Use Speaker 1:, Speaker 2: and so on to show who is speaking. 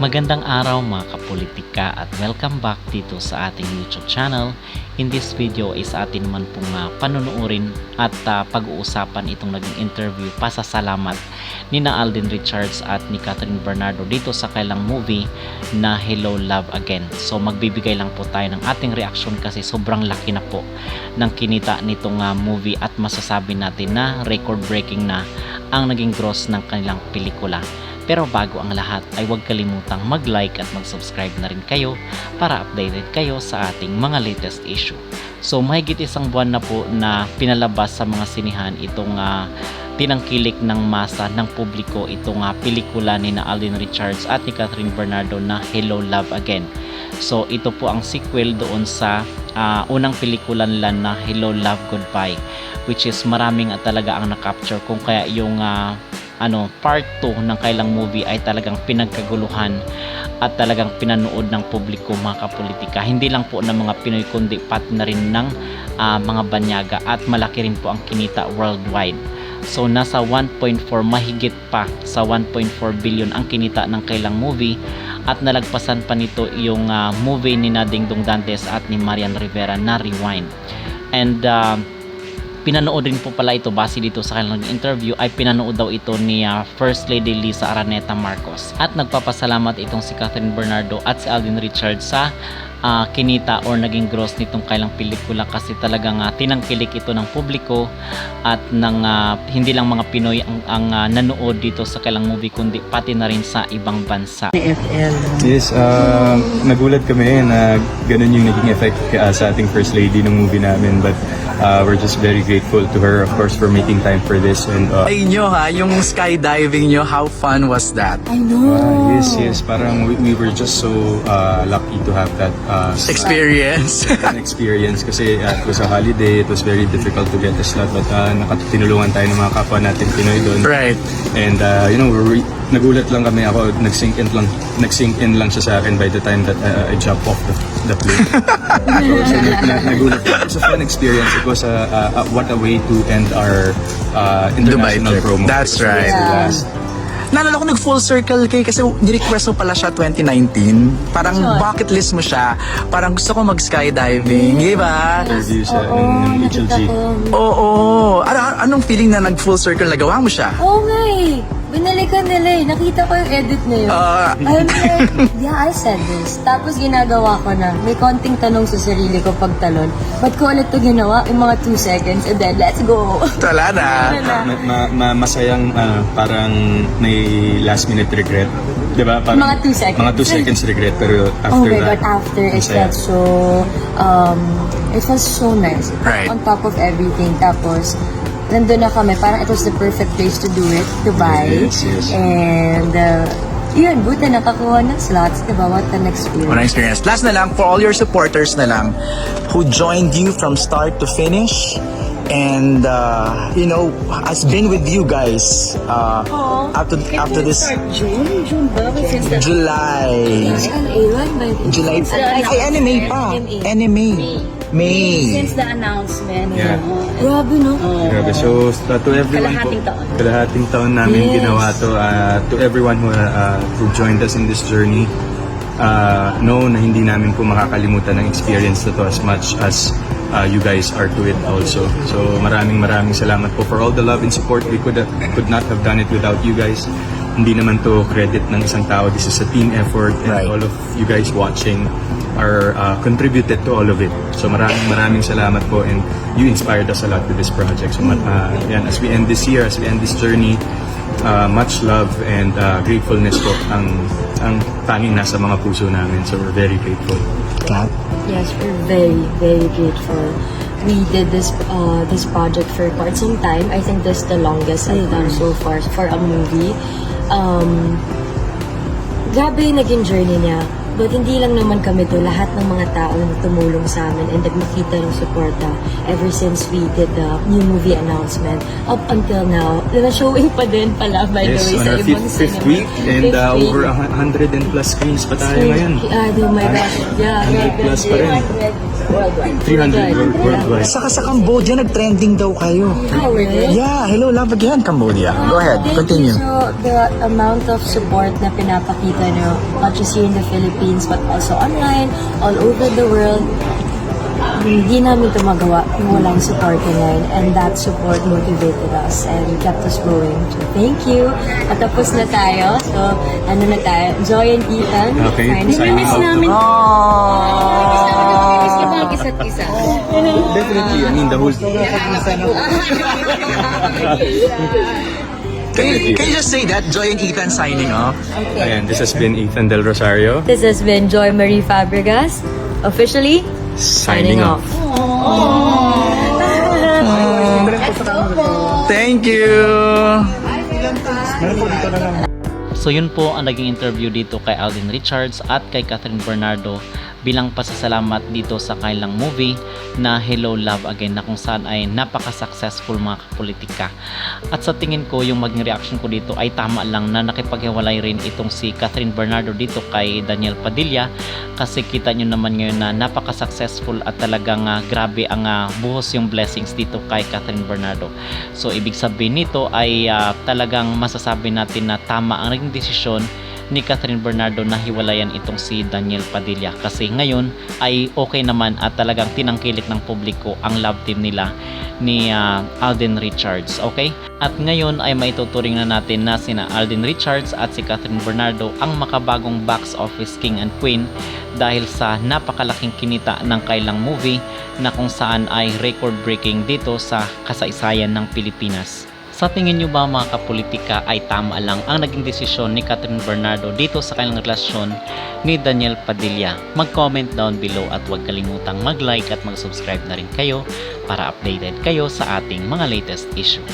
Speaker 1: Magandang araw mga kapolitika at welcome back dito sa ating YouTube channel. In this video is atin naman pong panunuorin at pag-uusapan itong naging interview pasasalamat ni na Alden Richards at ni Kathryn Bernardo dito sa kailang movie na Hello Love Again. So magbibigay lang po tayo ng ating reaction kasi sobrang laki na po ng kinita nitong movie at masasabi natin na record breaking na ang naging gross ng kanilang pelikula. Pero bago ang lahat ay huwag kalimutang mag-like at mag-subscribe na rin kayo para updated kayo sa ating mga latest issue. So mahigit isang buwan na po na pinalabas sa mga sinihan itong tinangkilik ng masa ng publiko itong pelikula ni na Alden Richards at ni Kathryn Bernardo na Hello Love Again. So ito po ang sequel doon sa unang pelikula nila na Hello Love Goodbye, which is maraming talaga ang na-capture kung kaya yung part 2 ng kailang movie ay talagang pinagkaguluhan at talagang pinanood ng publiko mga kapolitika. Hindi lang po ng mga Pinoy kundi pati na rin ng mga banyaga at malaki rin po ang kinita worldwide. So nasa 1.4 mahigit pa sa 1.4 billion ang kinita ng kailang movie at nalagpasan pa nito yung movie ni Dingdong Dantes at ni Marian Rivera na Rewind. And pinanood rin po pala ito base dito sa kanilang interview ay pinanood daw ito ni First Lady Liza Araneta Marcos at nagpapasalamat itong si Kathryn Bernardo at si Alden Richards sa kinita or naging gross nitong kailang pelikula kasi talagang tinangkilik ito ng publiko at ng hindi lang mga Pinoy ang nanood dito sa kailang movie kundi pati na rin sa ibang bansa.
Speaker 2: Yes, nagulat kami na ganun yung naging effect sa ating First Lady ng movie namin, but we're just very grateful to her, of course, for making time for this. And
Speaker 3: ay nyo yung skydiving nyo, how fun was that?
Speaker 4: I know.
Speaker 2: yes, parang we were just so lucky to have that
Speaker 3: Experience.
Speaker 2: experience kasi it was a holiday, it was very difficult to get a slot, but tinulungan tayo ng mga kapwa natin Pinoy doon.
Speaker 3: Right.
Speaker 2: And nagulat lang kami, ako nag-sink in lang siya sa akin by the time that I jumped off the plane. so nagulat lang. It's a fun experience. It was what a way to end our international promo.
Speaker 3: That's right.
Speaker 4: Yeah.
Speaker 3: Naalala ko nag-full circle kasi ni-request mo pala siya 2019. Parang bucket list mo siya. Parang gusto ko mag-skydiving. Di ba?
Speaker 2: Interview siya ng HLG.
Speaker 3: Oo. Anong feeling na nag-full circle nagawa mo siya?
Speaker 4: Oo nga eh. Binalikan nila eh. Nakita ko yung edit na yun. I'm like, yeah, I said this. Tapos ginagawa ko na. May konting tanong sa sarili ko pag talon. Ba't ko ulit ito ginawa? Yung mga 2 seconds and then let's go.
Speaker 3: Tala na.
Speaker 2: Masayang parang may last minute regret. Diba? Parang,
Speaker 4: Mga 2 seconds.
Speaker 2: Mga 2 seconds regret, pero after
Speaker 4: Oh my
Speaker 2: that,
Speaker 4: God, after it
Speaker 2: masaya.
Speaker 4: felt so nice.
Speaker 3: Right.
Speaker 4: On top of everything. Tapos, nandun na kami. Parang it was the perfect place to do it. Dubai.
Speaker 2: Yes.
Speaker 4: And, yun, buti nakakuha ng slots. Diba? What an experience.
Speaker 3: What an experience. Last na lang, for all your supporters na lang who joined you from start to finish and has been with you guys after this
Speaker 4: June ba? Since the
Speaker 3: July.
Speaker 4: A1 by the
Speaker 3: July. Ay, anime pa. Anime. May.
Speaker 4: Since the announcement.
Speaker 2: Yeah.
Speaker 4: Grabe, no?
Speaker 2: Grabe. So, to everyone po,
Speaker 4: Kalahating taon.
Speaker 2: kalahating taon namin
Speaker 4: Yes.
Speaker 2: ginawa to. To everyone who joined us in this journey, know na hindi namin po makakalimutan ng experience na to as much as you guys are to it also. So, maraming salamat po for all the love and support. We could not have done it without you guys. Hindi naman to credit ng isang tao. This is a team effort, and
Speaker 3: Right.
Speaker 2: all of you guys watching are contributed to all of it. So maraming salamat po, and you inspired us a lot with this project. So yan, as we end this year, as we end this journey, much love and gratefulness po ang tanging nasa mga puso namin. So we're very grateful.
Speaker 4: Yes, we're very, very grateful. We did this project for quite some time. I think this is the longest I've done so far for a movie. Grabe yung naging journey niya. But hindi lang naman kami to, lahat ng mga tao na tumulong sa amin and nagmakita ng suporta ever since we did the new movie announcement up until now. Showing pa din pala, by the way,
Speaker 2: On
Speaker 4: sa
Speaker 2: our
Speaker 4: ibang
Speaker 2: fifth
Speaker 4: cinema.
Speaker 2: week, and
Speaker 4: Fifth week.
Speaker 2: over 100 and plus screens pa tayo ngayon.
Speaker 4: Oh my gosh, yeah.
Speaker 2: 100 plus pa rin. 300 worldwide.
Speaker 3: Saka sa Cambodia, nag-trending daw kayo.
Speaker 4: Oh, really?
Speaker 3: Yeah, hello, love again, Cambodia. Go ahead, continue.
Speaker 4: So, the amount of support na pinapakita nyo, not just here in the Philippines, but also online, all over the world, hindi namin ito magawa kung walang support ngayon. And that support motivated us and kept us going. So, thank you. At tapos na tayo. So, ano na tayo? Joy and Ethan.
Speaker 2: Okay,
Speaker 4: Miss
Speaker 2: signing off.
Speaker 4: namin.
Speaker 3: Oh.
Speaker 4: Miss namin ang isa't isa.
Speaker 2: Definitely, I mean, the whole...
Speaker 3: Can you just say that? Joy and Ethan signing off.
Speaker 2: Ayan, this has been Ethan Del Rosario.
Speaker 4: This has been Joy Marie Fabregas. Officially,
Speaker 2: Signing off.
Speaker 3: Thank you.
Speaker 1: So yun po ang naging interview dito kay Alden Richards at kay Catherine Bernardo bilang pasasalamat dito sa kanilang movie na Hello Love Again, na kung saan ay napaka-successful mga kapolitika. At sa tingin ko, yung maging reaction ko dito ay tama lang na nakipaghiwalay rin itong si Catherine Bernardo dito kay Daniel Padilla, kasi kita nyo naman ngayon na napaka-successful at talagang grabe ang buhos yung blessings dito kay Catherine Bernardo. So ibig sabihin nito ay talagang masasabi natin na tama ang naging desisyon ni Catherine Bernardo na hiwalayan itong si Daniel Padilla, kasi ngayon ay okay naman at talagang tinangkilik ng publiko ang love team nila ni Alden Richards. Okay? At ngayon ay maituturing na natin na sina Alden Richards at si Catherine Bernardo ang makabagong box office king and queen dahil sa napakalaking kinita ng kailang movie na kung saan ay record breaking dito sa kasaysayan ng Pilipinas. Sa tingin nyo ba mga kapolitika ay tama lang ang naging desisyon ni Catherine Bernardo dito sa kanilang relasyon ni Daniel Padilla? Mag-comment down below at huwag kalimutang mag-like at mag-subscribe na rin kayo para updated kayo sa ating mga latest issue.